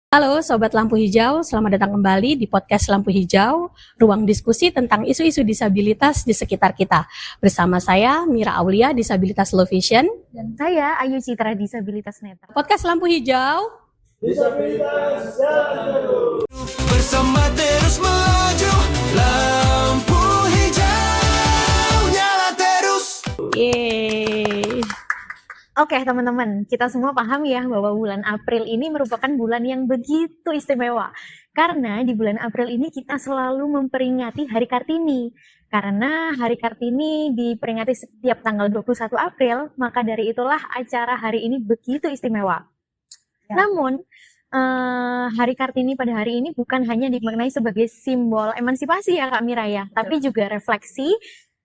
Halo Sobat Lampu Hijau, selamat datang kembali di podcast Lampu Hijau, ruang diskusi tentang isu-isu disabilitas di sekitar kita. Bersama saya, Mira Aulia, Disabilitas Low Vision. Dan saya, Ayu Citra, Disabilitas Netra. Podcast Lampu Hijau. Disabilitas bersama terus melaju, lampu hijau nyala terus. Yeay. Oke teman-teman, kita semua paham ya bahwa bulan April ini merupakan bulan yang begitu istimewa. Karena di bulan April ini kita selalu memperingati Hari Kartini. Karena Hari Kartini diperingati setiap tanggal 21 April, maka dari itulah acara hari ini begitu istimewa. Ya. Namun, Hari Kartini pada hari ini bukan hanya dimaknai sebagai simbol emansipasi ya Kak Mira ya, tapi juga refleksi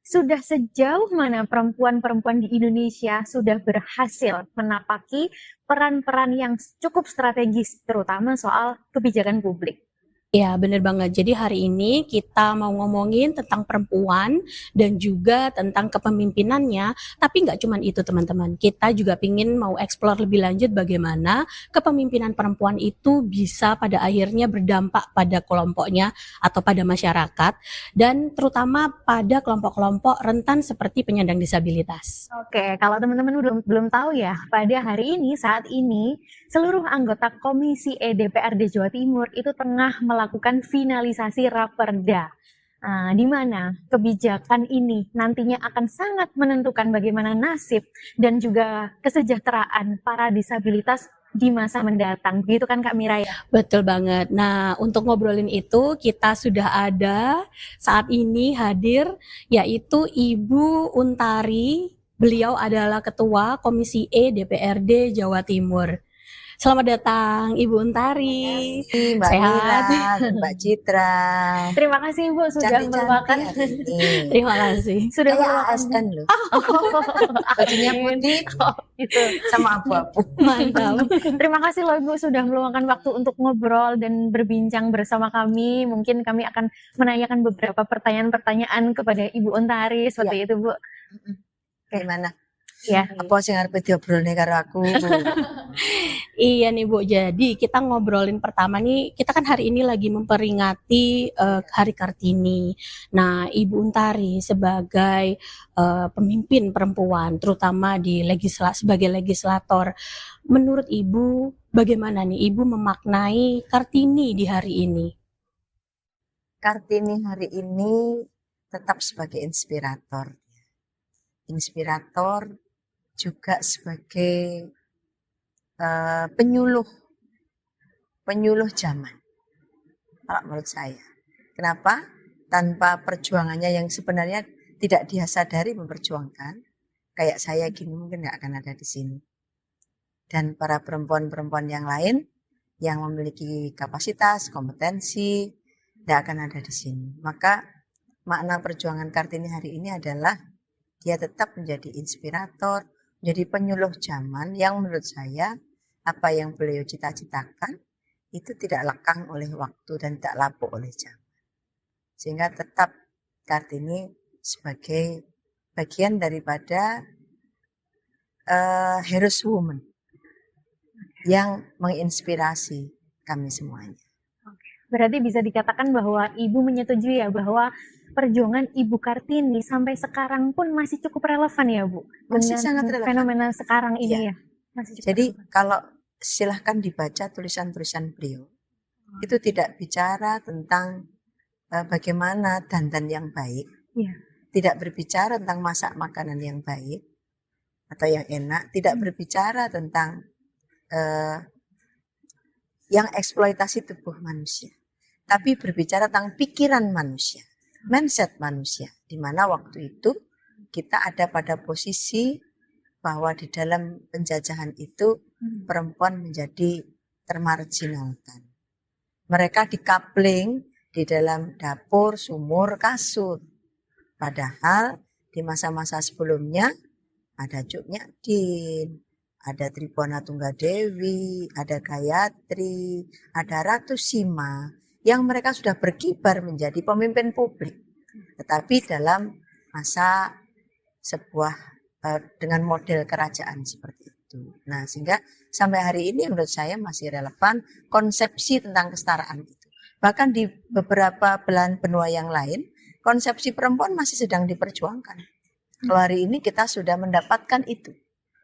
sudah sejauh mana perempuan-perempuan di Indonesia sudah berhasil menapaki peran-peran yang cukup strategis, terutama soal kebijakan publik. Ya, bener banget. Jadi hari ini kita mau ngomongin tentang perempuan dan juga tentang kepemimpinannya. Tapi nggak cuma itu teman-teman. Kita juga pingin mau explore lebih lanjut bagaimana kepemimpinan perempuan itu bisa pada akhirnya berdampak pada kelompoknya atau pada masyarakat. Dan terutama pada kelompok-kelompok rentan seperti penyandang disabilitas. Oke, kalau teman-teman belum tahu ya, pada hari ini, saat ini, seluruh anggota Komisi E DPRD Jawa Timur itu tengah melakukan finalisasi Raperda, di mana kebijakan ini nantinya akan sangat menentukan bagaimana nasib dan juga kesejahteraan para disabilitas di masa mendatang. Begitu kan Kak Mira ya? Betul banget. Nah, untuk ngobrolin itu kita sudah ada saat ini hadir yaitu Ibu Untari. Beliau adalah Ketua Komisi E DPRD Jawa Timur. Selamat datang Ibu Untari. Mbak Sehat. Mira, Mbak Citra. Terima kasih Ibu sudah meluangkan. Terima kasih. Sudah meluangkan ASN loh. Bajunya putih gitu. sama abu-abu. Mantap. Terima kasih loh Ibu sudah meluangkan waktu untuk ngobrol dan berbincang bersama kami. Mungkin kami akan menanyakan beberapa pertanyaan-pertanyaan kepada Ibu Untari seperti itu Bu. Gimana? Ya. Apa sing arep diobrolne karo aku? Iya nih Bu, jadi kita ngobrolin pertama nih, kita kan hari ini lagi memperingati Hari Kartini. Nah, Ibu Untari sebagai pemimpin perempuan, terutama di sebagai legislator, menurut Ibu bagaimana nih Ibu memaknai Kartini di hari ini? Kartini hari ini tetap sebagai inspirator. Inspirator juga sebagai penyuluh zaman, kalau menurut saya. Kenapa? Tanpa perjuangannya yang sebenarnya tidak dia sadari memperjuangkan, kayak saya gini mungkin nggak akan ada di sini. Dan para perempuan-perempuan yang lain yang memiliki kapasitas, kompetensi, nggak akan ada di sini. Maka makna perjuangan Kartini hari ini adalah dia tetap menjadi inspirator, menjadi penyuluh zaman yang menurut saya apa yang beliau cita-citakan itu tidak lekang oleh waktu dan tidak lapuk oleh zaman. Sehingga tetap Kartini sebagai bagian daripada heroes woman yang menginspirasi kami semuanya. Berarti bisa dikatakan bahwa Ibu menyetujui ya bahwa perjuangan Ibu Kartini sampai sekarang pun masih cukup relevan ya Bu? Masih sangat relevan. Fenomena sekarang ini ya? Masih jadi relevan. Kalau silahkan dibaca tulisan-tulisan beliau, itu tidak bicara tentang bagaimana dandan yang baik, tidak berbicara tentang masak makanan yang baik atau yang enak, tidak berbicara tentang yang eksploitasi tubuh manusia, tapi berbicara tentang pikiran manusia, mindset manusia, di mana waktu itu kita ada pada posisi bahwa di dalam penjajahan itu perempuan menjadi termarginalkan. Mereka dikapling di dalam dapur, sumur, kasur. Padahal di masa-masa sebelumnya ada Cuk Nyadin, ada Tribona Tunggadewi, ada Gayatri, ada Ratu Sima, yang mereka sudah berkibar menjadi pemimpin publik. Tetapi dalam masa sebuah dengan model kerajaan seperti itu. itu. Nah, sehingga sampai hari ini menurut saya masih relevan konsepsi tentang kesetaraan itu. Bahkan di beberapa belahan benua yang lain, konsepsi perempuan masih sedang diperjuangkan. Kalau hari ini kita sudah mendapatkan itu.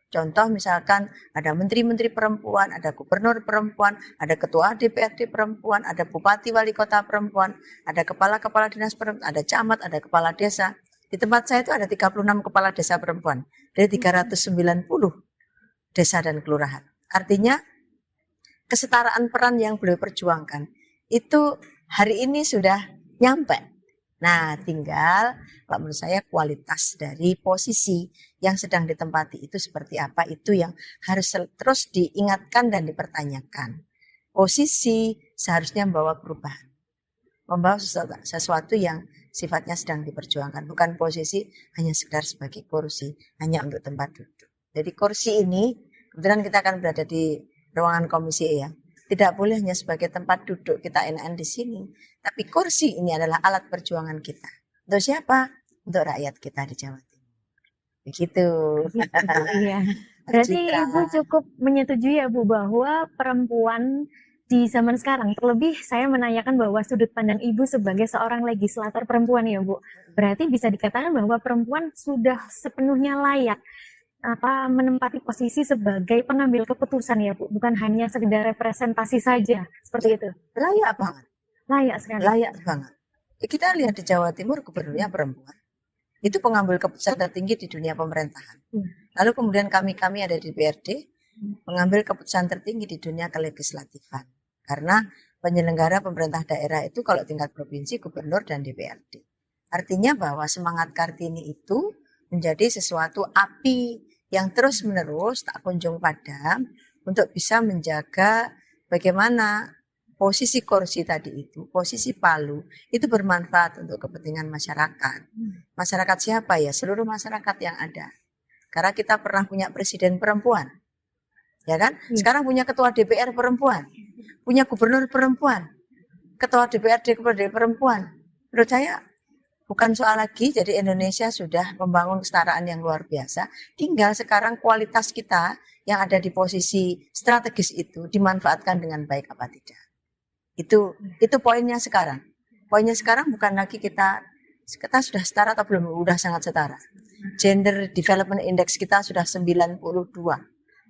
Contoh misalkan ada menteri-menteri perempuan, ada gubernur perempuan, ada ketua DPRD perempuan, ada bupati wali kota perempuan, ada kepala-kepala dinas perempuan, ada camat, ada kepala desa. Di tempat saya itu ada 36 kepala desa perempuan dari 390 desa dan kelurahan. Artinya kesetaraan peran yang beliau perjuangkan itu hari ini sudah nyampe. Nah, tinggal kalau menurut saya kualitas dari posisi yang sedang ditempati itu seperti apa, itu yang harus terus diingatkan dan dipertanyakan. Posisi seharusnya membawa perubahan, membawa sesuatu yang sifatnya sedang diperjuangkan, bukan posisi hanya sekedar sebagai kursi, hanya untuk tempat duduk. Jadi kursi ini, kebetulan kita akan berada di ruangan komisi ya, tidak boleh hanya sebagai tempat duduk kita enak-enak di sini, tapi kursi ini adalah alat perjuangan kita. Untuk siapa? Untuk rakyat kita di Jawa Timur. Begitu. Iya. Berarti Citra. Ibu cukup menyetujui ya Bu bahwa perempuan di zaman sekarang, terlebih saya menanyakan bahwa sudut pandang Ibu sebagai seorang legislator perempuan ya Bu, berarti bisa dikatakan bahwa perempuan sudah sepenuhnya layak menempati posisi sebagai pengambil keputusan ya Bu, bukan hanya sekedar representasi saja, seperti itu. Layak banget. Layak sekali. Layak banget. Kita lihat di Jawa Timur gubernurnya perempuan. Itu pengambil keputusan tertinggi di dunia pemerintahan. Lalu kemudian kami ada di DPRD mengambil keputusan tertinggi di dunia kelegislatifan. Karena penyelenggara pemerintah daerah itu kalau tingkat provinsi, gubernur, dan DPRD. Artinya bahwa semangat Kartini itu menjadi sesuatu api yang terus-menerus tak kunjung padam untuk bisa menjaga bagaimana posisi kursi tadi itu, posisi palu, itu bermanfaat untuk kepentingan masyarakat. Masyarakat siapa ya? Seluruh masyarakat yang ada. Karena kita pernah punya presiden perempuan. Ya kan? Sekarang punya ketua DPR perempuan. Punya gubernur perempuan. Ketua DPRD perempuan. Menurut saya bukan soal lagi, jadi Indonesia sudah membangun kesetaraan yang luar biasa. Tinggal sekarang kualitas kita yang ada di posisi strategis itu dimanfaatkan dengan baik apa tidak. Itu poinnya sekarang. Poinnya sekarang bukan lagi kita sudah setara atau belum, sudah sangat setara. Gender Development Index kita sudah 92,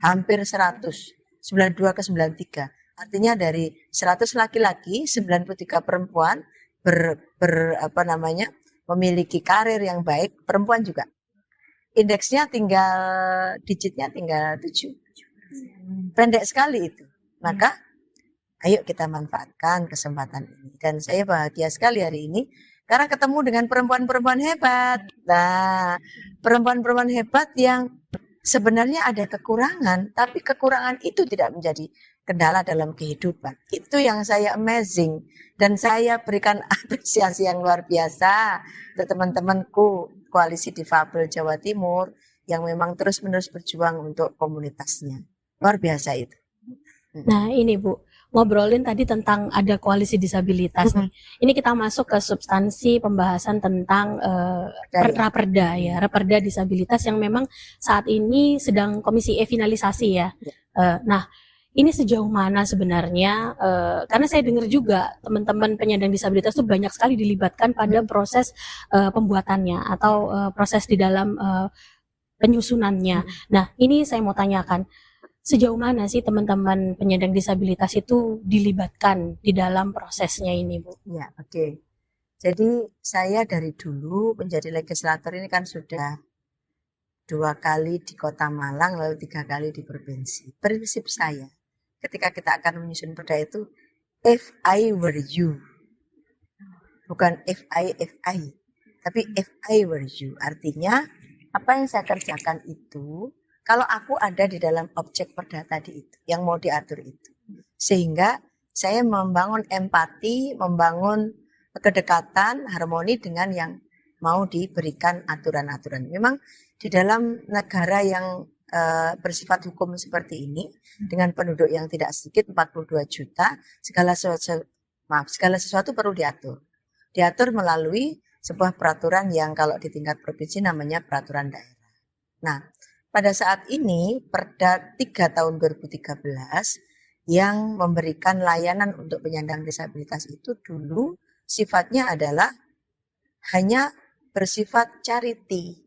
hampir 100, 92 ke 93. Artinya dari 100 laki-laki, 93 perempuan memiliki karir yang baik, perempuan juga. Indeksnya digitnya tinggal 7. Pendek sekali itu. Maka ayo kita manfaatkan kesempatan ini. Dan saya bahagia sekali hari ini karena ketemu dengan perempuan-perempuan hebat. Nah, perempuan-perempuan hebat yang sebenarnya ada kekurangan, tapi kekurangan itu tidak menjadi kendala dalam kehidupan. Itu yang saya amazing. Dan saya berikan apresiasi yang luar biasa untuk teman-temanku Koalisi Difabel Jawa Timur yang memang terus-menerus berjuang untuk komunitasnya. Luar biasa itu. Nah ini Bu, ngobrolin tadi tentang ada koalisi disabilitas nih. Ini kita masuk ke substansi pembahasan tentang raperda ya, raperda disabilitas yang memang saat ini sedang Komisi E finalisasi ya. Nah ini sejauh mana sebenarnya, karena saya dengar juga teman-teman penyandang disabilitas itu banyak sekali dilibatkan pada proses pembuatannya atau proses di dalam penyusunannya. Nah ini saya mau tanyakan, sejauh mana sih teman-teman penyandang disabilitas itu dilibatkan di dalam prosesnya ini Bu? Ya, oke. Jadi saya dari dulu menjadi legislator ini kan sudah 2 kali di Kota Malang, lalu 3 kali di provinsi. Prinsip saya ketika kita akan menyusun perda itu, if I were you. Bukan if I, tapi if I were you. Artinya apa yang saya kerjakan itu, kalau aku ada di dalam objek perda tadi itu, yang mau diatur itu. Sehingga saya membangun empati, membangun kedekatan, harmoni dengan yang mau diberikan aturan-aturan. Memang di dalam negara yang bersifat hukum seperti ini, dengan penduduk yang tidak sedikit, 42 juta, segala sesuatu perlu diatur. Diatur melalui sebuah peraturan yang kalau di tingkat provinsi namanya peraturan daerah. Nah, pada saat ini Perda 3 tahun 2013 yang memberikan layanan untuk penyandang disabilitas itu dulu sifatnya adalah hanya bersifat charity.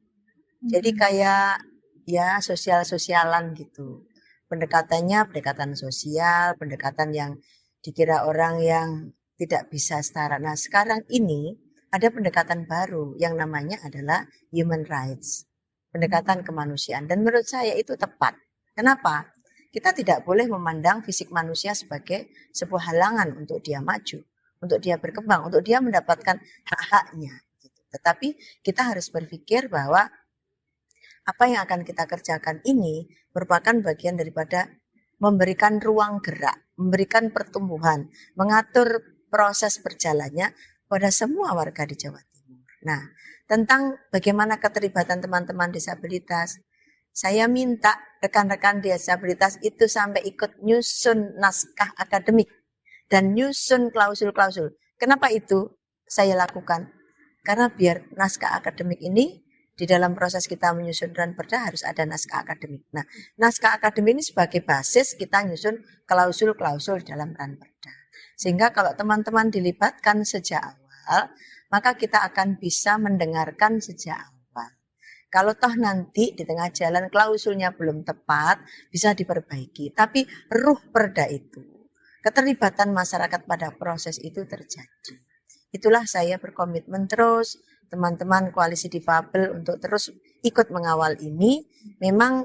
Jadi kayak ya sosial-sosialan gitu. Pendekatannya pendekatan sosial, pendekatan yang dikira orang yang tidak bisa setara. Nah, sekarang ini ada pendekatan baru yang namanya adalah human rights. Pendekatan kemanusiaan. Dan menurut saya itu tepat. Kenapa? Kita tidak boleh memandang fisik manusia sebagai sebuah halangan untuk dia maju, untuk dia berkembang, untuk dia mendapatkan hak-haknya. Tetapi kita harus berpikir bahwa apa yang akan kita kerjakan ini merupakan bagian daripada memberikan ruang gerak, memberikan pertumbuhan, mengatur proses berjalannya pada semua warga di Jawa Timur. Nah, tentang bagaimana keterlibatan teman-teman disabilitas, saya minta rekan-rekan disabilitas itu sampai ikut nyusun naskah akademik dan nyusun klausul-klausul. Kenapa itu saya lakukan? Karena biar naskah akademik ini di dalam proses kita menyusun ranperda harus ada naskah akademik. Nah, naskah akademik ini sebagai basis kita nyusun klausul-klausul dalam ranperda. Sehingga kalau teman-teman dilibatkan sejak awal, maka kita akan bisa mendengarkan sejak awal. Kalau toh nanti di tengah jalan klausulnya belum tepat, bisa diperbaiki. Tapi ruh perda itu, keterlibatan masyarakat pada proses itu terjadi. Itulah saya berkomitmen terus, teman-teman koalisi difabel untuk terus ikut mengawal ini. Memang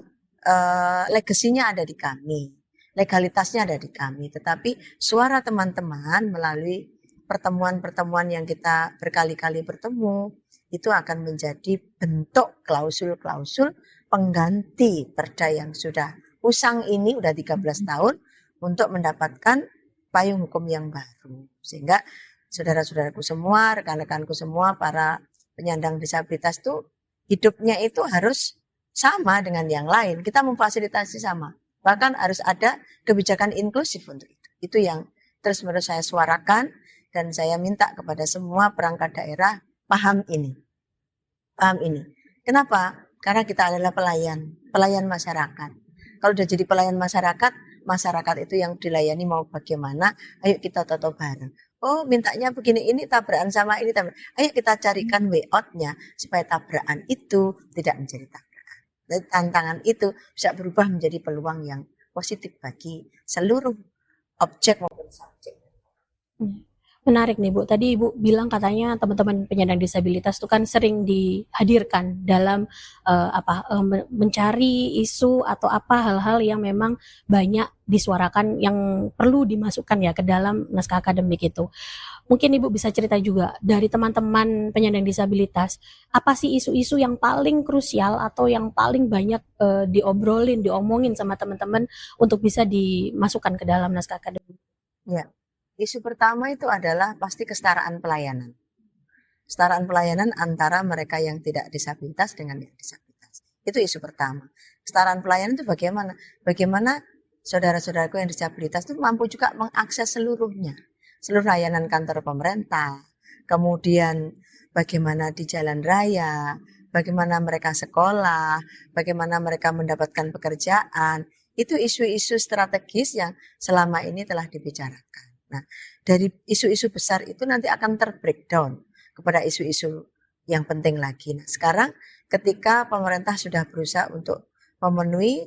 legasinya ada di kami, legalitasnya ada di kami. Tetapi suara teman-teman melalui pertemuan-pertemuan yang kita berkali-kali bertemu, itu akan menjadi bentuk klausul-klausul pengganti perda yang sudah usang ini, udah 13 tahun, untuk mendapatkan payung hukum yang baru. Sehingga saudara-saudaraku semua, rekan-rekanku semua, para penyandang disabilitas itu hidupnya itu harus sama dengan yang lain. Kita memfasilitasi sama. Bahkan harus ada kebijakan inklusif untuk itu. Itu yang terus-menerus saya suarakan dan saya minta kepada semua perangkat daerah paham ini. Paham ini. Kenapa? Karena kita adalah pelayan masyarakat. Kalau udah jadi pelayan masyarakat itu yang dilayani mau bagaimana, ayo kita toto bareng. Oh, mintanya begini, ini tabrakan sama ini tabrakan. Ayo kita carikan way out-nya supaya tabrakan itu tidak menjadi tabrakan. Dan tantangan itu bisa berubah menjadi peluang yang positif bagi seluruh objek maupun subjek. Menarik nih Bu, tadi Ibu bilang katanya teman-teman penyandang disabilitas itu kan sering dihadirkan dalam mencari isu atau apa hal-hal yang memang banyak disuarakan yang perlu dimasukkan ya ke dalam naskah akademik itu. Mungkin Ibu bisa cerita juga dari teman-teman penyandang disabilitas, apa sih isu-isu yang paling krusial atau yang paling banyak diomongin sama teman-teman untuk bisa dimasukkan ke dalam naskah akademik? Ya. Isu pertama itu adalah pasti kesetaraan pelayanan. Kesetaraan pelayanan antara mereka yang tidak disabilitas dengan yang disabilitas. Itu isu pertama. Kesetaraan pelayanan itu bagaimana? Bagaimana saudara-saudaraku yang disabilitas itu mampu juga mengakses seluruhnya. Seluruh layanan kantor pemerintah. Kemudian bagaimana di jalan raya, bagaimana mereka sekolah, bagaimana mereka mendapatkan pekerjaan. Itu isu-isu strategis yang selama ini telah dibicarakan. Nah, dari isu-isu besar itu nanti akan terbreakdown kepada isu-isu yang penting lagi. Nah, sekarang ketika pemerintah sudah berusaha untuk memenuhi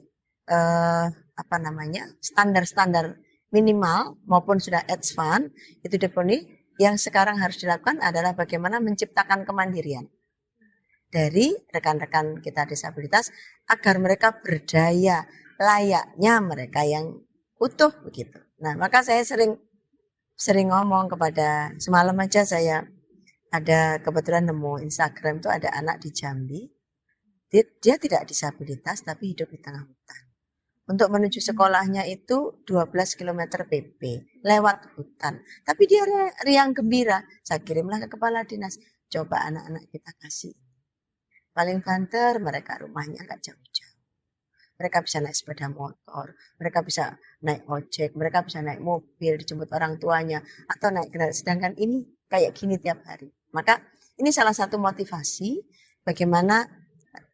standar-standar minimal maupun sudah advance itu dipenuhi, yang sekarang harus dilakukan adalah bagaimana menciptakan kemandirian dari rekan-rekan kita disabilitas agar mereka berdaya layaknya mereka yang utuh begitu. Nah, maka saya sering ngomong kepada, semalam aja saya ada kebetulan nemu Instagram itu ada anak di Jambi, dia tidak disabilitas tapi hidup di tengah hutan. Untuk menuju sekolahnya itu 12 km PP lewat hutan. Tapi dia riang gembira. Saya kirimlah ke kepala dinas. Coba anak-anak kita kasih. Paling banter mereka rumahnya nggak jauh-jauh. Mereka bisa naik sepeda motor, mereka bisa naik ojek, mereka bisa naik mobil, dijemput orang tuanya, atau naik kendaraan. Sedangkan ini kayak gini tiap hari. Maka ini salah satu motivasi bagaimana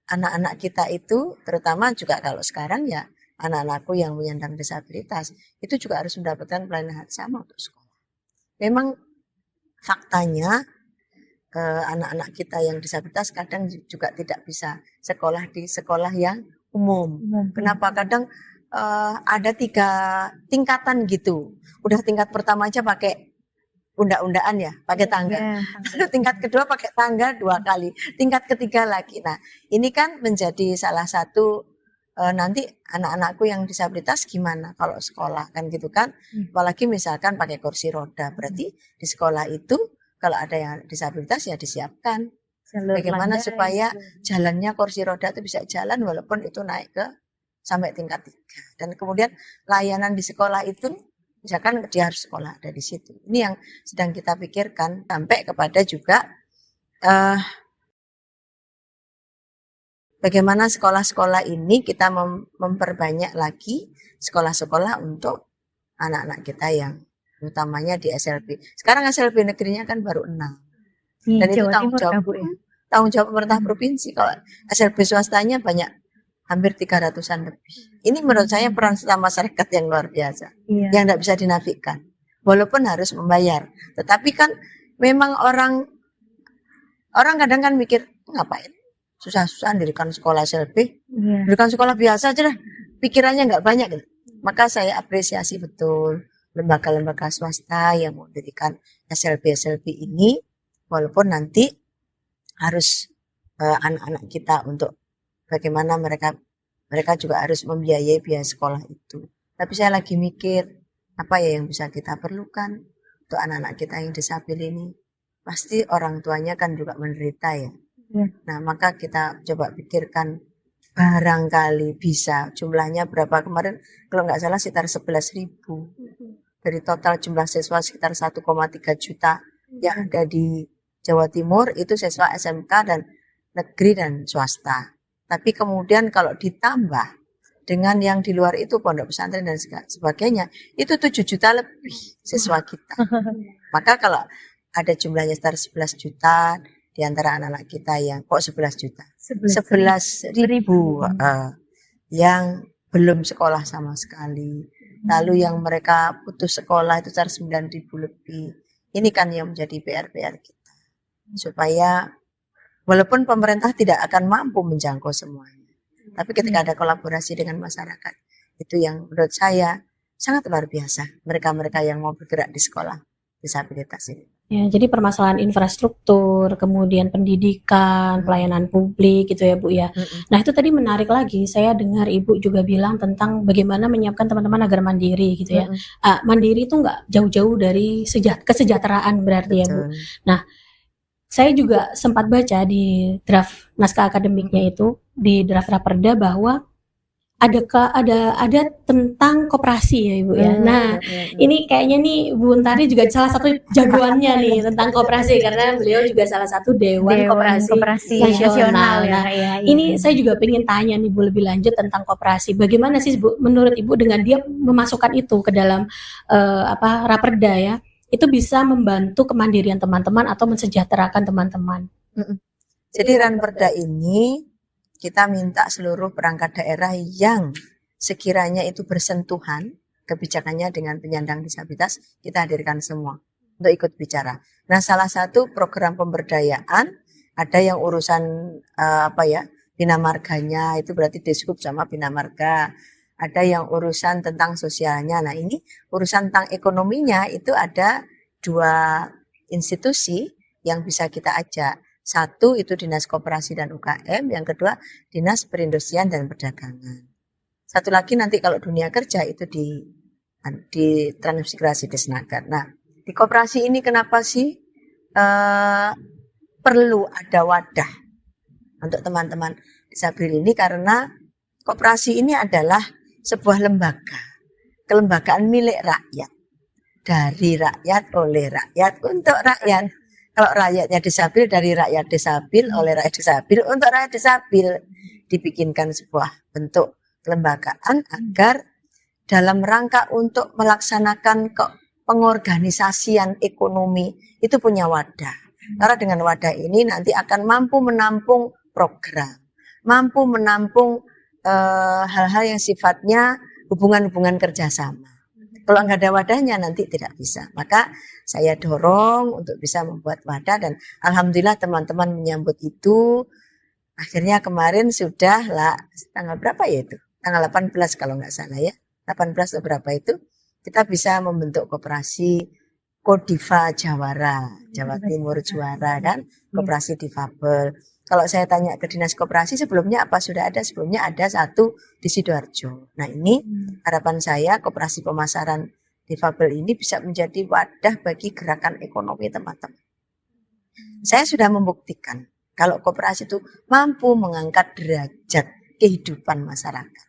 anak-anak kita itu, terutama juga kalau sekarang ya anak-anakku yang menyandang disabilitas, itu juga harus mendapatkan pelayanan sama untuk sekolah. Memang faktanya anak-anak kita yang disabilitas kadang juga tidak bisa sekolah di sekolah yang umum. Kenapa? Kadang ada 3 tingkatan gitu. Udah tingkat pertama aja pakai undaan ya, pakai tangga. Ya, Lalu tingkat kedua pakai tangga 2 kali. Tingkat ketiga lagi. Nah, ini kan menjadi salah satu nanti anak-anakku yang disabilitas gimana kalau sekolah kan gitu kan. Apalagi misalkan pakai kursi roda. Berarti di sekolah itu kalau ada yang disabilitas ya disiapkan. jalur Bagaimana landai. supaya jalannya kursi roda itu bisa jalan walaupun itu naik ke sampai tingkat 3. Dan kemudian layanan di sekolah itu misalkan dia harus sekolah dari situ. Ini yang sedang kita pikirkan sampai kepada juga bagaimana sekolah-sekolah ini kita memperbanyak lagi sekolah-sekolah untuk anak-anak kita yang utamanya di SLB. Sekarang SLB negerinya kan baru 6. Di Dan itu Jawa tanggung Timur jawab kah, Bu, ya? tanggung jawab pemerintah provinsi. Kalau SLB swastanya banyak, hampir 300-an lebih. Ini menurut saya peran serta masyarakat yang luar biasa, Iya. yang tidak bisa dinafikan. Walaupun harus membayar, tetapi kan memang orang kadang kan mikir ngapain susah-susah dirikan sekolah SLB, Iya. dirikan sekolah biasa aja dah, pikirannya nggak banyak gitu. Maka saya apresiasi betul lembaga-lembaga swasta yang mendirikan SLB ini, walaupun nanti harus anak-anak kita untuk bagaimana mereka juga harus membiayai biaya sekolah itu. Tapi saya lagi mikir apa ya yang bisa kita perlukan untuk anak-anak kita yang disabil ini. Pasti orang tuanya kan juga menderita ya. Iya. Nah, maka kita coba pikirkan barangkali bisa jumlahnya berapa kemarin kalau nggak salah sekitar 11.000 dari total jumlah siswa sekitar 1,3 juta yang ada di Jawa Timur itu siswa SMK dan negeri dan swasta. Tapi kemudian kalau ditambah dengan yang di luar itu pondok pesantren dan sebagainya, itu 7 juta lebih siswa kita. Maka kalau ada jumlahnya sekitar 11 juta di antara anak-anak kita yang kok 11 juta. 11.000 yang belum sekolah sama sekali. Lalu yang mereka putus sekolah itu sekitar 9.000 lebih. Ini kan yang menjadi PR-PR kita. Supaya walaupun pemerintah tidak akan mampu menjangkau semuanya. Tapi ketika ada kolaborasi dengan masyarakat, itu yang menurut saya sangat luar biasa. Mereka-mereka yang mau bergerak di sekolah disabilitas ini. Ya, jadi permasalahan infrastruktur, kemudian pendidikan, pelayanan publik gitu ya Bu ya. Nah itu tadi menarik lagi, saya dengar Ibu juga bilang tentang bagaimana menyiapkan teman-teman agar mandiri gitu ya. Mandiri itu nggak jauh-jauh dari kesejahteraan berarti ya Bu. Betul. Nah saya juga sempat baca di draft naskah akademiknya itu, di draft raperda bahwa ada tentang koperasi ya Ibu ya. Nah, ini kayaknya nih Bu Untari juga salah satu jagoannya nih tentang koperasi karena beliau juga salah satu Dewan Koperasi Nasional. ya, Nah, Kak, ya. ini saya juga pengen tanya nih Bu lebih lanjut tentang koperasi. Bagaimana sih Bu menurut Ibu dengan dia memasukkan itu ke dalam raperda ya? Itu bisa membantu kemandirian teman-teman atau mensejahterakan teman-teman. Jadi Ranperda ini kita minta seluruh perangkat daerah yang sekiranya itu bersentuhan kebijakannya dengan penyandang disabilitas, kita hadirkan semua untuk ikut bicara. Nah, salah satu program pemberdayaan ada yang urusan bina marganya, itu berarti Dishub sama bina marga. Ada yang urusan tentang sosialnya. Nah, ini urusan tentang ekonominya itu ada 2 institusi yang bisa kita ajak. Satu itu Dinas Koperasi dan UKM, yang kedua Dinas Perindustrian dan Perdagangan. Satu lagi nanti kalau dunia kerja itu di transmigrasi Disnaker. Nah, di koperasi ini kenapa sih perlu ada wadah untuk teman-teman disabil ini? Karena koperasi ini adalah sebuah lembaga, kelembagaan milik rakyat, dari rakyat, oleh rakyat, untuk rakyat. Kalau rakyatnya disabil, dari rakyat disabil, oleh rakyat disabil, untuk rakyat disabil. Dibikinkan sebuah bentuk kelembagaan agar dalam rangka untuk melaksanakan pengorganisasian ekonomi itu punya wadah. Karena dengan wadah ini nanti akan mampu menampung program. mampu menampung hal-hal yang sifatnya hubungan-hubungan kerjasama. Kalau nggak ada wadahnya nanti tidak bisa. Maka saya dorong untuk bisa membuat wadah dan alhamdulillah teman-teman menyambut itu. Akhirnya kemarin sudah lah tanggal berapa ya itu? Tanggal 18 kalau nggak salah ya. 18 atau berapa itu kita bisa membentuk koperasi Kodiva Jawara, Jawa Timur Juara kan, koperasi difabel. Kalau saya tanya ke dinas koperasi sebelumnya apa sudah ada? Sebelumnya ada satu di Sidoarjo. Nah ini harapan saya koperasi pemasaran difabel ini bisa menjadi wadah bagi gerakan ekonomi teman-teman. Saya sudah membuktikan kalau koperasi itu mampu mengangkat derajat kehidupan masyarakat.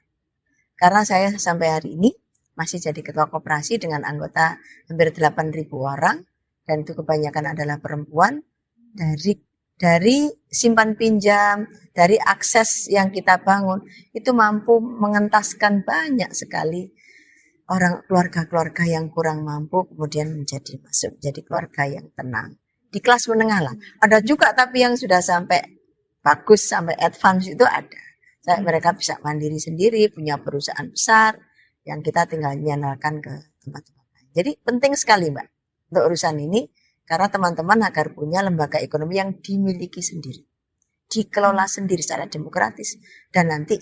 Karena saya sampai hari ini masih jadi ketua koperasi dengan anggota hampir 8.000 orang dan itu kebanyakan adalah perempuan. Dari simpan pinjam, dari akses yang kita bangun itu mampu mengentaskan banyak sekali orang keluarga-keluarga yang kurang mampu kemudian masuk jadi keluarga yang tenang. Di kelas menengah lah. Ada juga tapi yang sudah sampai bagus sampai advance itu ada. Mereka bisa mandiri sendiri, punya perusahaan besar yang kita tinggal nyandalkan ke tempat-tempat lain. Jadi penting sekali Mbak untuk urusan ini karena teman-teman agar punya lembaga ekonomi yang dimiliki sendiri, dikelola sendiri secara demokratis dan nanti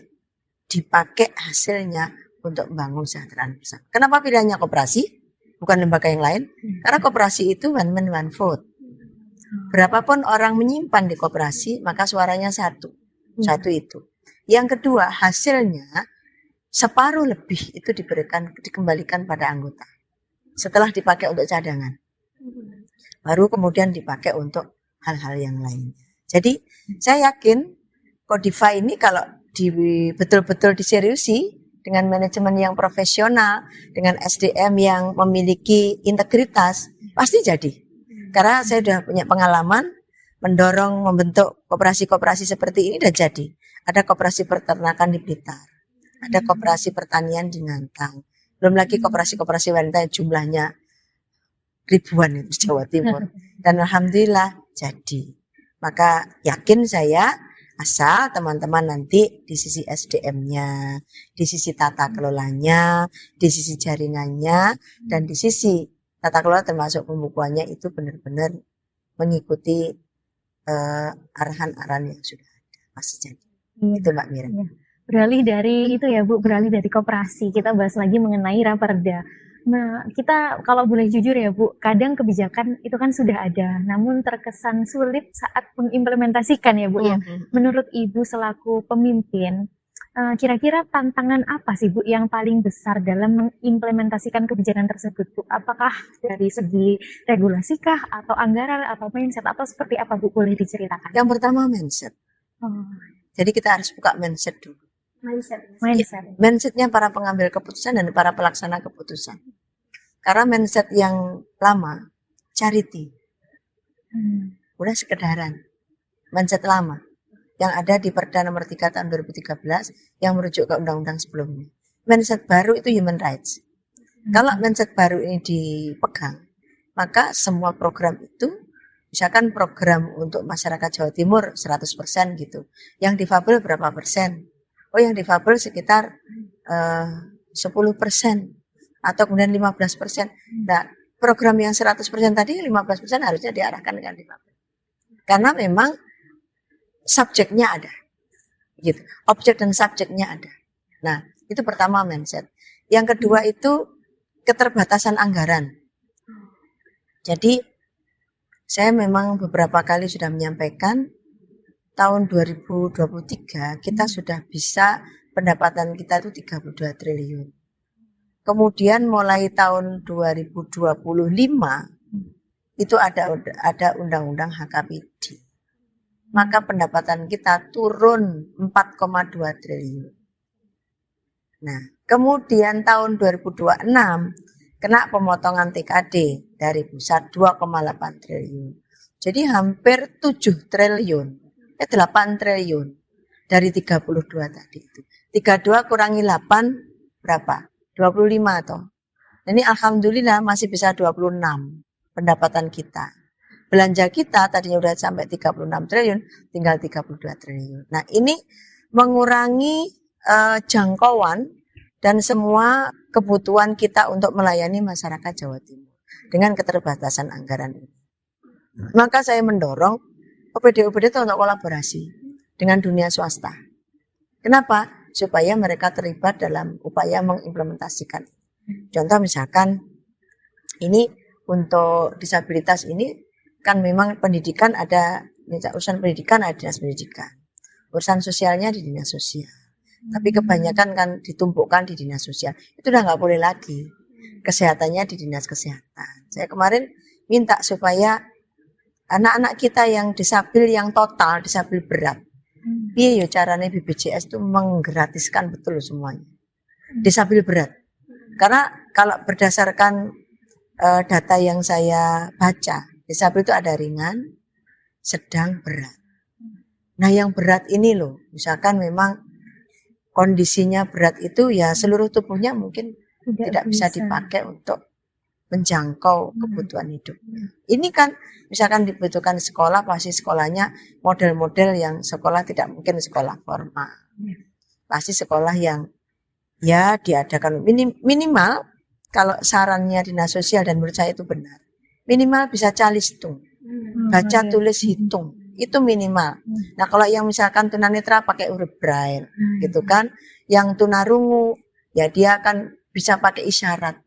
dipakai hasilnya untuk membangun kesejahteraan bersama. Kenapa pilihannya koperasi bukan lembaga yang lain? Karena koperasi itu one man one vote. Berapapun orang menyimpan di koperasi maka suaranya satu itu. Yang kedua hasilnya separuh lebih itu dikembalikan pada anggota. Setelah dipakai untuk cadangan. Baru kemudian dipakai untuk hal-hal yang lain. Jadi saya yakin Kodiva ini kalau betul-betul diseriusi dengan manajemen yang profesional, dengan SDM yang memiliki integritas, pasti jadi. Karena saya sudah punya pengalaman mendorong membentuk koperasi-koperasi seperti ini dan jadi. Ada koperasi peternakan di Blitar. Ada koperasi pertanian di Ngantang. Belum lagi koperasi-koperasi wanita yang jumlahnya ribuan di Jawa Timur. Dan alhamdulillah jadi. Maka yakin saya asal teman-teman nanti di sisi SDM-nya, di sisi tata kelolanya, di sisi jaringannya, dan di sisi tata kelola termasuk pembukuannya itu benar-benar mengikuti arahan-arahan yang sudah ada. Pasti jadi. Itu Mbak Mira. Ya. Beralih dari itu ya Bu, beralih dari koperasi, kita bahas lagi mengenai Raperda. Nah, kita kalau boleh jujur ya Bu, kadang kebijakan itu kan sudah ada, namun terkesan sulit saat mengimplementasikan ya Bu ya. Menurut Ibu selaku pemimpin, kira-kira tantangan apa sih Bu yang paling besar dalam mengimplementasikan kebijakan tersebut Bu? Apakah dari segi regulasi kah, atau anggaran, atau mindset, atau seperti apa Bu, boleh diceritakan? Yang pertama mindset. Jadi kita harus buka mindset dulu. Mindsetnya para pengambil keputusan dan para pelaksana keputusan. Karena mindset yang lama, charity, udah sekedaran. Mindset lama yang ada di Perda Nomor 3 Tahun 2013 yang merujuk ke undang-undang sebelumnya. Mindset baru itu human rights. Kalau mindset baru ini dipegang, maka semua program itu, misalkan program untuk masyarakat Jawa Timur 100% gitu. Yang difabel berapa persen? Oh yang difabel sekitar 10% atau kemudian 15%. Nah program yang 100% tadi 15% harusnya diarahkan dengan difabel. Karena memang subjeknya ada. Gitu. Objek dan subjeknya ada. Nah itu pertama mindset. Yang kedua itu keterbatasan anggaran. Jadi saya memang beberapa kali sudah menyampaikan tahun 2023 kita sudah bisa pendapatan kita itu 32 triliun. Kemudian mulai tahun 2025 itu ada undang-undang HKPD. Maka pendapatan kita turun 4,2 triliun. Nah, kemudian tahun 2026 kena pemotongan TKD dari pusat 2,8 triliun. Jadi hampir 7 triliun. 8 triliun dari 32 tadi itu. 32 kurangi 8 berapa? 25 toh. Ini alhamdulillah masih bisa 26 pendapatan kita. Belanja kita tadinya udah sampai 36 triliun, tinggal 32 triliun. Nah ini mengurangi jangkauan dan semua kebutuhan kita untuk melayani masyarakat Jawa Timur dengan keterbatasan anggaran ini. Maka saya mendorong OPD-OPD itu untuk kolaborasi dengan dunia swasta. Kenapa? Supaya mereka terlibat dalam upaya mengimplementasikan. Contoh misalkan ini untuk disabilitas ini kan memang pendidikan ada, urusan pendidikan ada dinas pendidikan, urusan sosialnya di dinas sosial. Tapi kebanyakan kan ditumpukkan di dinas sosial. Itu udah nggak boleh lagi. Kesehatannya di dinas kesehatan. Saya kemarin minta supaya anak-anak kita yang disabil, yang total disabil berat, piye yo caranya BPJS itu menggratiskan betul semuanya. Disabil berat. Karena kalau berdasarkan data yang saya baca, disabil itu ada ringan, sedang, berat. Nah yang berat ini loh, misalkan memang kondisinya berat itu ya seluruh tubuhnya mungkin tidak bisa dipakai untuk menjangkau kebutuhan hidup. Ini kan misalkan dibutuhkan sekolah, pasti sekolahnya model-model yang sekolah tidak mungkin sekolah formal. Pasti sekolah yang ya diadakan minimal kalau sarannya dinas sosial dan menurut saya itu benar. Minimal bisa calistung, baca tulis hitung. Itu minimal. Nah kalau yang misalkan tunanetra pakai huruf braille gitu kan, yang tunarungu ya dia akan bisa pakai isyarat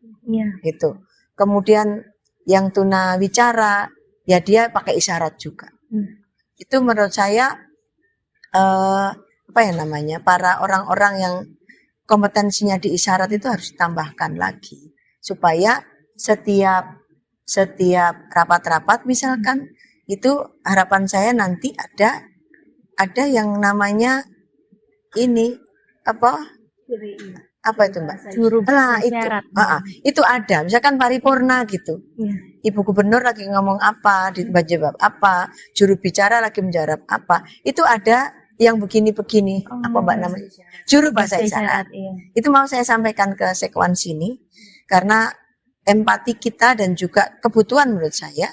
gitu. Kemudian yang tunawicara ya dia pakai isyarat juga. Itu menurut saya apa ya namanya, para orang-orang yang kompetensinya di isyarat itu harus ditambahkan lagi supaya setiap rapat-rapat misalkan itu harapan saya nanti ada yang namanya ini apa itu Mbak? Juru Nah, itu ada. Misalkan paripurna gitu. Ibu gubernur lagi ngomong apa, dijawab apa, juru bicara lagi menjawab apa. Itu ada yang begini-begini. Apa Mbak namanya? Juru bahasa isyarat. Itu mau saya sampaikan ke Sekwan sini karena empati kita dan juga kebutuhan menurut saya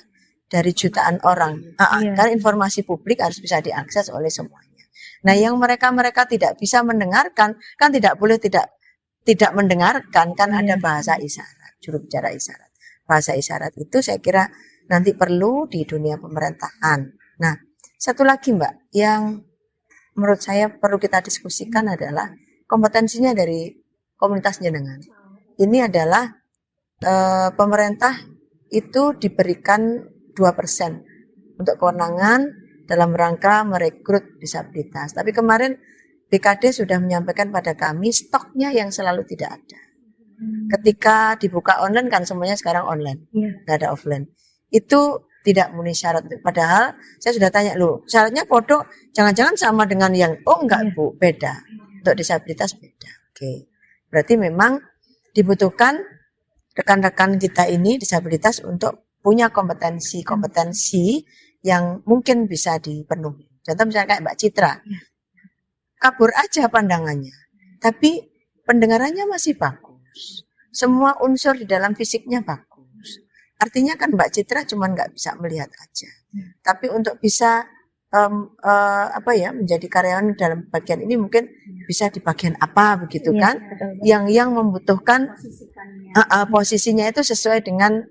dari jutaan orang. Karena informasi publik harus bisa diakses oleh semuanya. Nah, yang mereka tidak bisa mendengarkan, kan tidak boleh tidak mendengarkan, kan ada bahasa isyarat, juru bicara isyarat. Bahasa isyarat itu saya kira nanti perlu di dunia pemerintahan. Nah, satu lagi Mbak, yang menurut saya perlu kita diskusikan adalah kompetensinya dari komunitas jenengan. Ini adalah pemerintah itu diberikan 2% untuk kewenangan dalam rangka merekrut disabilitas. Tapi kemarin BKD sudah menyampaikan pada kami stoknya yang selalu tidak ada. Ketika dibuka online kan semuanya sekarang online, nggak ada offline. Itu tidak memenuhi syarat. Padahal saya sudah tanya loh, syaratnya podo, jangan-jangan sama dengan yang enggak Bu, beda. Untuk disabilitas beda. Oke. Berarti memang dibutuhkan rekan-rekan kita ini disabilitas untuk punya kompetensi yang mungkin bisa dipenuhi. Contoh misalnya kayak Mbak Citra. Kabur aja pandangannya, tapi pendengarannya masih bagus. Semua unsur di dalam fisiknya bagus. Artinya kan Mbak Citra cuma nggak bisa melihat aja, tapi untuk bisa menjadi karyawan dalam bagian ini mungkin bisa di bagian apa begitu kan? Yang membutuhkan posisinya itu sesuai dengan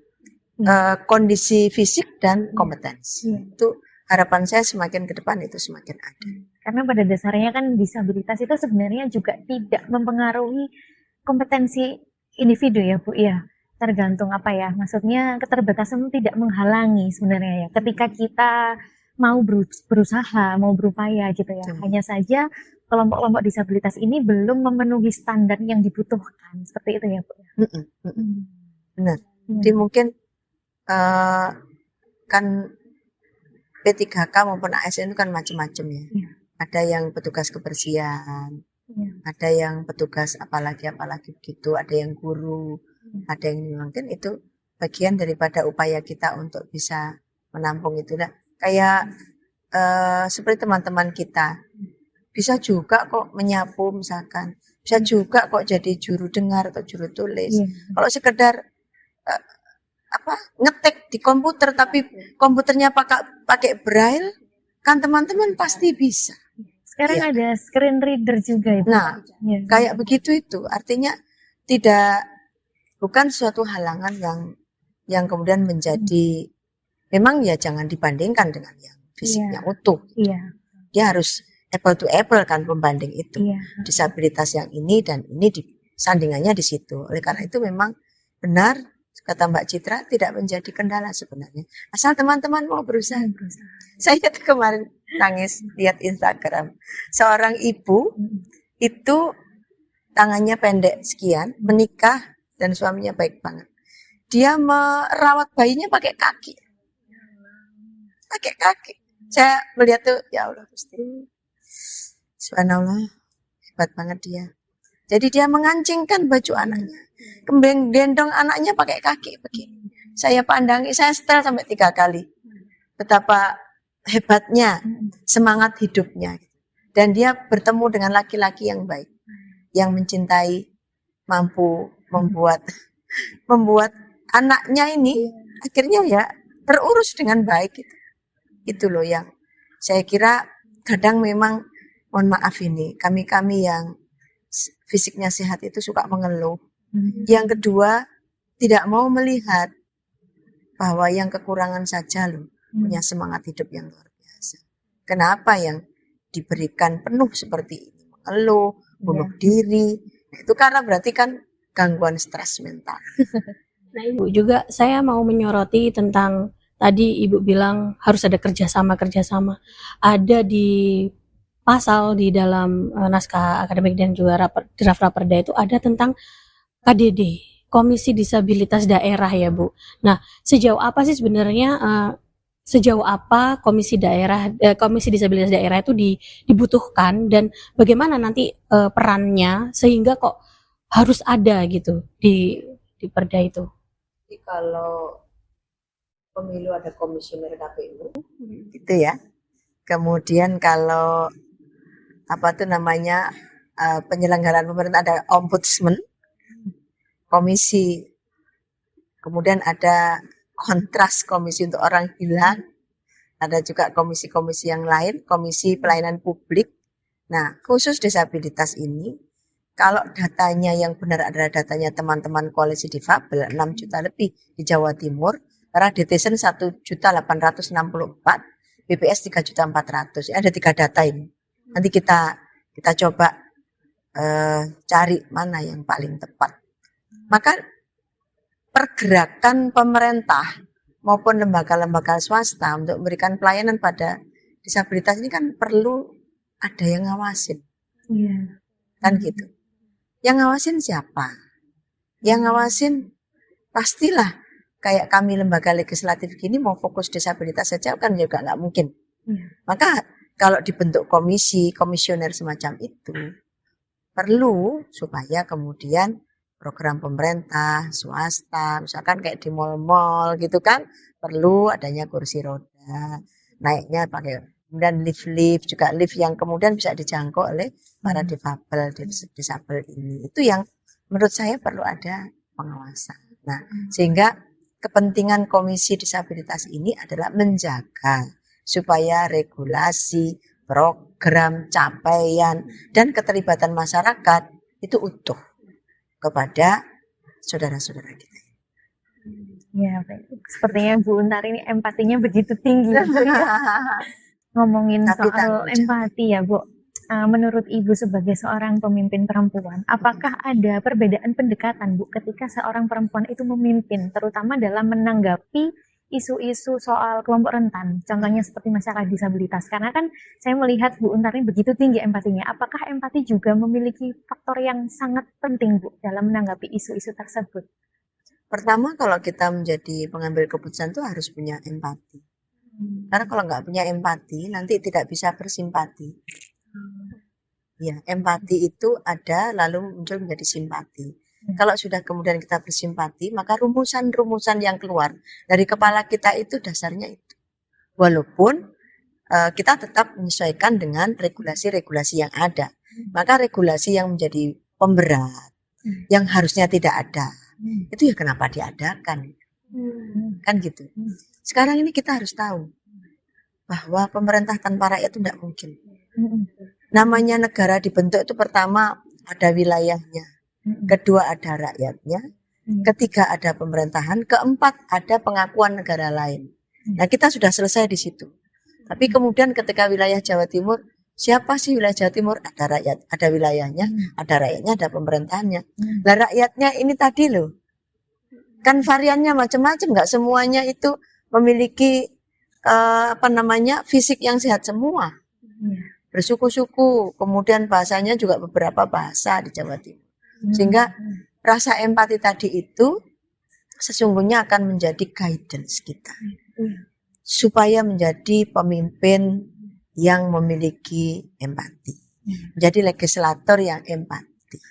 kondisi fisik dan kompetensi. Itu harapan saya semakin ke depan itu semakin ada. Karena pada dasarnya kan disabilitas itu sebenarnya juga tidak mempengaruhi kompetensi individu ya Bu ya. Tergantung apa ya, maksudnya keterbatasan itu tidak menghalangi sebenarnya ya. Ketika kita mau berusaha, mau berupaya gitu ya. Hanya saja kelompok-kelompok disabilitas ini belum memenuhi standar yang dibutuhkan. Seperti itu ya Bu. Benar. Jadi mungkin kan P3K maupun ASN itu kan macam-macam ya. Ada yang petugas kebersihan, ada yang petugas apalagi begitu, ada yang guru, ada yang mungkin itu bagian daripada upaya kita untuk bisa menampung itu. Nah, kayak seperti teman-teman kita bisa juga kok menyapu misalkan, bisa juga kok jadi juru dengar atau juru tulis. Kalau sekedar ngetik di komputer tapi komputernya pakai braille kan teman-teman pasti bisa. Sekarang Iya. ada screen reader juga itu. Nah, Ya. kayak begitu itu artinya bukan suatu halangan yang kemudian menjadi, memang ya jangan dibandingkan dengan yang fisiknya utuh. Iya, Dia harus apple to apple kan pembanding itu. iya. Disabilitas yang ini dan ini sandingannya di situ. Oleh karena itu memang benar kata Mbak Citra tidak menjadi kendala sebenarnya. Asal teman-teman mau berusaha. Saya tuh kemarin nangis lihat Instagram. Seorang ibu itu tangannya pendek sekian, menikah dan suaminya baik banget. Dia merawat bayinya pakai kaki. Pakai kaki. Saya melihat tuh, ya Allah Gusti. Subhanallah, hebat banget dia. Jadi dia mengancingkan baju anaknya. Gendong anaknya pakai kaki begini. Saya pandangi, saya setel sampai 3 kali. Betapa hebatnya semangat hidupnya. Dan dia bertemu dengan laki-laki yang baik. Yang mencintai, mampu membuat anaknya ini akhirnya ya terurus dengan baik. Itu loh yang saya kira kadang memang, mohon maaf ini, kami-kami yang fisiknya sehat itu suka mengeluh. Yang kedua, tidak mau melihat bahwa yang kekurangan saja loh punya semangat hidup yang luar biasa. Kenapa yang diberikan penuh seperti ini, mengeluh, bunuh diri, itu karena berarti kan gangguan stres mental. Nah, Ibu juga saya mau menyoroti tentang tadi Ibu bilang harus ada kerjasama. Ada di pasal di dalam naskah akademik dan juga draft raperda itu ada tentang KDD, Komisi Disabilitas Daerah ya Bu. Nah, sejauh apa sih sebenarnya sejauh apa Komisi Disabilitas Daerah itu dibutuhkan dan bagaimana nanti perannya sehingga kok harus ada gitu di perda itu? Jadi kalau pemilu ada komisioner KPU, gitu ya. Kemudian kalau penyelenggaraan pemerintah ada ombudsman, komisi, kemudian ada kontras komisi untuk orang hilang, ada juga komisi-komisi yang lain, komisi pelayanan publik. Nah, khusus disabilitas ini, kalau datanya yang benar adalah datanya teman-teman koalisi difabel 6 juta lebih di Jawa Timur, Raditesen 1.864, BPS 3.400. Ada 3 data ini. Nanti kita coba cari mana yang paling tepat. Maka pergerakan pemerintah maupun lembaga-lembaga swasta untuk memberikan pelayanan pada disabilitas ini kan perlu ada yang ngawasin. Iya. Kan gitu. Yang ngawasin siapa? Yang ngawasin pastilah kayak kami lembaga legislatif gini mau fokus disabilitas saja kan juga nggak mungkin. Maka kalau dibentuk komisioner semacam itu perlu supaya kemudian program pemerintah, swasta, misalkan kayak di mal-mal gitu kan, perlu adanya kursi roda, naiknya pakai, kemudian lift juga lift yang kemudian bisa dijangkau oleh para disabel ini. Itu yang menurut saya perlu ada pengawasan. Nah, sehingga kepentingan Komisi Disabilitas ini adalah menjaga supaya regulasi, program, capaian, dan keterlibatan masyarakat itu utuh kepada saudara-saudara kita. Ya, baik. Sepertinya Bu Untar ini empatinya begitu tinggi. Ngomongin Tapi soal tanggung empati ya Bu, menurut Ibu sebagai seorang pemimpin perempuan, apakah ada perbedaan pendekatan Bu ketika seorang perempuan itu memimpin, terutama dalam menanggapi isu-isu soal kelompok rentan, contohnya seperti masyarakat disabilitas? Karena kan saya melihat Bu Untar ini begitu tinggi empatinya. Apakah empati juga memiliki faktor yang sangat penting Bu dalam menanggapi isu-isu tersebut? Pertama, kalau kita menjadi pengambil keputusan itu harus punya empati. Karena kalau nggak punya empati, nanti tidak bisa bersimpati. Ya, empati itu ada lalu muncul menjadi simpati. Kalau sudah kemudian kita bersimpati, maka rumusan-rumusan yang keluar dari kepala kita itu dasarnya itu. Walaupun kita tetap menyesuaikan dengan regulasi-regulasi yang ada. Maka regulasi yang menjadi pemberat, yang harusnya tidak ada, itu ya kenapa diadakan. Kan gitu. Sekarang ini kita harus tahu bahwa pemerintah tanpa rakyat itu tidak mungkin. Namanya negara dibentuk itu pertama ada wilayahnya, kedua ada rakyatnya, ketiga ada pemerintahan, keempat ada pengakuan negara lain. Nah, kita sudah selesai di situ. Tapi kemudian ketika wilayah Jawa Timur, siapa sih wilayah Jawa Timur? Ada rakyat, ada wilayahnya, ada pemerintahannya. Nah, rakyatnya ini tadi loh, kan variannya macam-macam, nggak semuanya itu memiliki fisik yang sehat semua. Bersuku-suku, kemudian bahasanya juga beberapa bahasa di Jawa Timur. Sehingga rasa empati tadi itu sesungguhnya akan menjadi guidance kita. Supaya menjadi pemimpin yang memiliki empati. Menjadi legislator yang empati.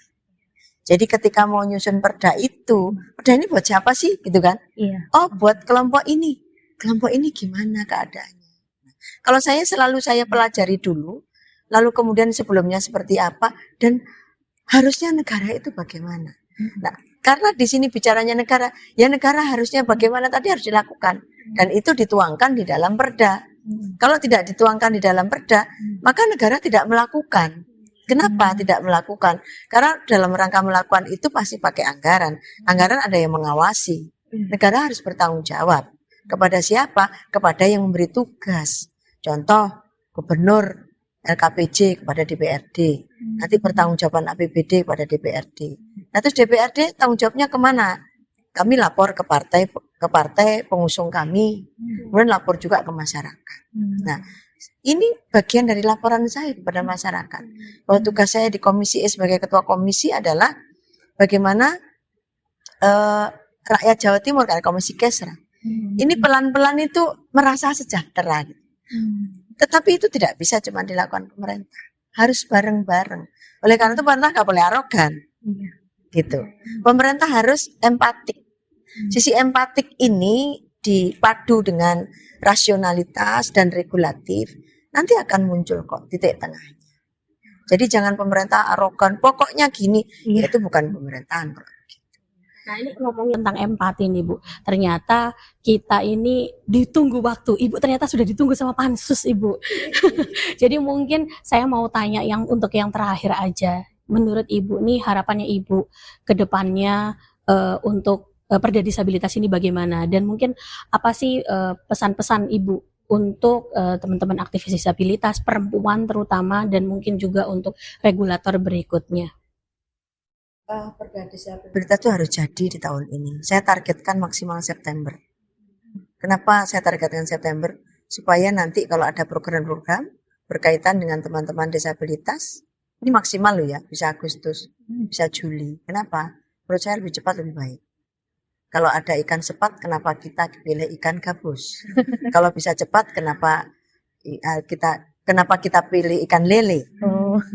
Jadi ketika mau nyusun perda ini buat siapa sih gitu kan? Iya. Oh, buat kelompok ini. Kelompok ini gimana keadaannya? Kalau saya pelajari dulu, lalu kemudian sebelumnya seperti apa, dan harusnya negara itu bagaimana. Nah, karena di sini bicaranya negara, ya negara harusnya bagaimana tadi harus dilakukan. Dan itu dituangkan di dalam perda. Kalau tidak dituangkan di dalam perda, maka negara tidak melakukan. Kenapa tidak melakukan? Karena dalam rangka melakukan itu pasti pakai anggaran. Anggaran ada yang mengawasi. Negara harus bertanggung jawab. Kepada siapa? Kepada yang memberi tugas. Contoh, gubernur, LKPJ kepada DPRD. Nanti pertanggungjawaban APBD kepada DPRD. Nah, terus DPRD tanggung jawabnya kemana? Kami lapor ke partai pengusung kami. Kemudian lapor juga ke masyarakat. Nah, ini bagian dari laporan saya kepada masyarakat. Bahwa tugas saya di Komisi E sebagai ketua komisi adalah bagaimana rakyat Jawa Timur, karena Komisi Kesra, ini pelan-pelan itu merasa sejahtera. Tetapi itu tidak bisa cuma dilakukan pemerintah. Harus bareng-bareng. Oleh karena itu pemerintah nggak boleh arogan. Gitu. Pemerintah harus empatik. Sisi empatik ini dipadu dengan rasionalitas dan regulatif, nanti akan muncul kok titik tengahnya. Jadi jangan pemerintah arogan, pokoknya gini, itu bukan pemerintahan. Nah, ini ngomongin tentang empati nih, Bu. Ternyata kita ini ditunggu waktu. Ibu ternyata sudah ditunggu sama pansus, Ibu. Jadi mungkin saya mau tanya untuk yang terakhir aja. Menurut Ibu nih, harapannya Ibu ke depannya untuk perda disabilitas ini bagaimana? Dan mungkin apa sih pesan-pesan Ibu untuk teman-teman aktivis disabilitas, perempuan terutama, dan mungkin juga untuk regulator berikutnya? Perda disabilitas itu harus jadi di tahun ini. Saya targetkan maksimal September. Kenapa saya targetkan September? Supaya nanti kalau ada program-program berkaitan dengan teman-teman disabilitas, ini maksimal loh ya, bisa Agustus, bisa Juli. Kenapa? Menurut saya lebih cepat lebih baik. Kalau ada ikan sepat, kenapa kita pilih ikan gabus? Kalau bisa cepat, kenapa kita pilih ikan lele?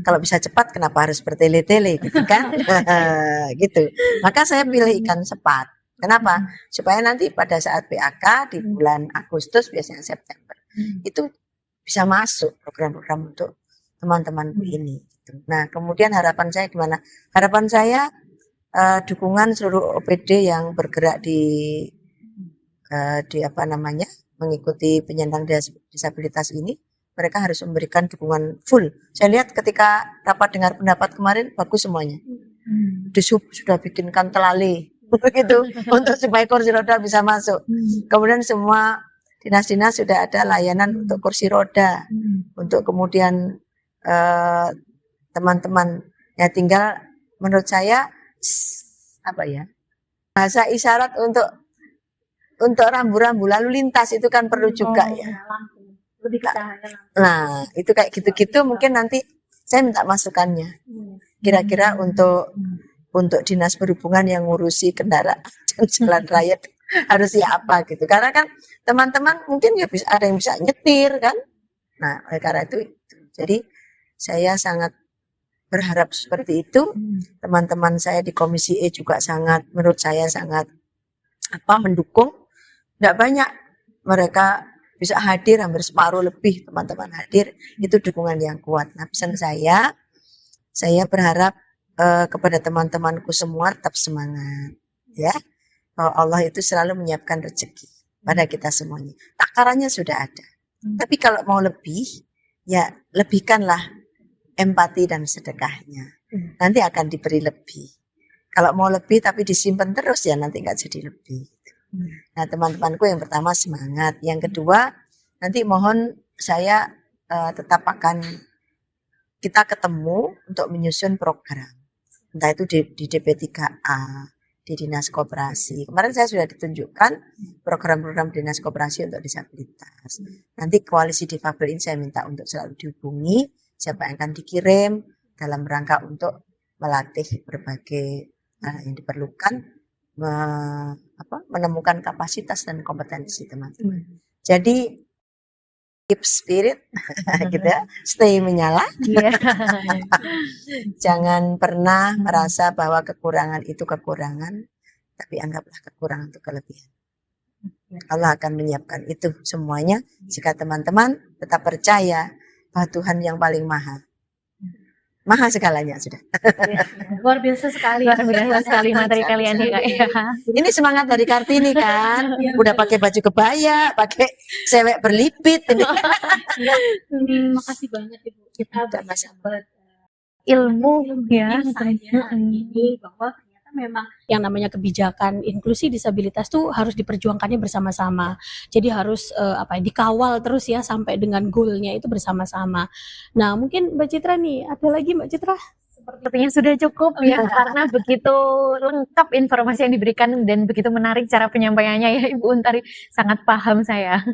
Kalau bisa cepat, kenapa harus bertele-tele gitu kan? Gitu. Maka saya pilih ikan sepat. Kenapa? Supaya nanti pada saat PAK di bulan Agustus, biasanya September, itu bisa masuk program-program untuk teman-temanku ini. Nah, kemudian harapan saya gimana? Harapan saya dukungan seluruh OPD yang bergerak di mengikuti penyandang disabilitas ini. Mereka harus memberikan dukungan full. Saya lihat ketika rapat dengar pendapat kemarin, bagus semuanya. Disub sudah bikinkan telale, begitu, untuk supaya kursi roda bisa masuk. Kemudian semua dinas-dinas sudah ada layanan untuk kursi roda. Untuk kemudian teman-teman, ya tinggal menurut saya, bahasa isyarat untuk rambu-rambu lalu lintas itu kan perlu juga ya. Nah, itu kayak gitu-gitu mungkin nanti saya minta masukannya. Kira-kira untuk dinas perhubungan yang ngurusi kendaraan jalan raya harus apa gitu. Karena kan teman-teman mungkin ya bisa ada yang bisa nyetir kan. Nah, oleh karena itu jadi saya sangat berharap seperti itu. Teman-teman saya di Komisi E juga menurut saya sangat mendukung. Nggak banyak mereka bisa hadir, hampir separuh lebih teman-teman hadir, itu dukungan yang kuat. Nah, pesan saya berharap kepada teman-temanku semua tetap semangat, ya. Bahwa Allah itu selalu menyiapkan rezeki pada kita semuanya. Takarannya sudah ada. Tapi kalau mau lebih, ya lebihkanlah empati dan sedekahnya. Nanti akan diberi lebih. Kalau mau lebih tapi disimpan terus ya nanti nggak jadi lebih. Nah teman-temanku yang pertama semangat. Yang kedua nanti mohon saya tetap akan kita ketemu untuk menyusun program. Entah itu di DP3A, di Dinas Koperasi. Kemarin saya sudah ditunjukkan program-program Dinas Koperasi untuk disabilitas. Nanti koalisi difabel ini saya minta untuk selalu dihubungi siapa yang akan dikirim dalam rangka untuk melatih berbagai yang diperlukan, menemukan kapasitas dan kompetensi teman-teman. Jadi keep spirit, gitu ya, stay menyala. Jangan pernah merasa bahwa kekurangan itu kekurangan, tapi anggaplah kekurangan itu kelebihan. Allah akan menyiapkan itu semuanya jika teman-teman tetap percaya bahwa Tuhan yang paling maha segalanya sudah. Luar biasa sekali. Luar biasa sekali materi kalian ya Kak ya. Ini semangat dari Kartini kan, udah pakai baju kebaya, pakai cewek berlipit. Makasih banget Ibu. Kita dapat Ilmu ya. insight-nya ini bahwa ternyata memang yang namanya kebijakan inklusi disabilitas tuh harus diperjuangkannya bersama-sama. Jadi harus dikawal terus ya sampai dengan goalnya itu bersama-sama. Nah mungkin Mbak Citra nih, ada lagi Mbak Citra? Sepertinya sudah cukup ya karena begitu lengkap informasi yang diberikan dan begitu menarik cara penyampaiannya ya Ibu Untari, sangat paham saya.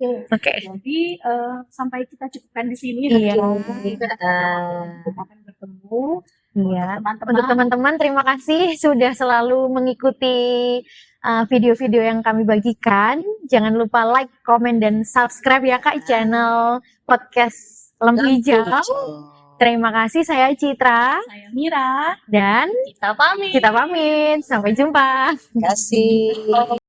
Oke. Jadi sampai kita cukupkan di sini. Iya. Kita akan bertemu. Iya. Teman-teman. Untuk teman-teman terima kasih sudah selalu mengikuti video-video yang kami bagikan. Jangan lupa like, komen, dan subscribe ya Kak channel podcast Lampu Hijau. Terima kasih, saya Citra Saya Mira. dan Kita pamit. kita pamit. Sampai jumpa. Terima kasih.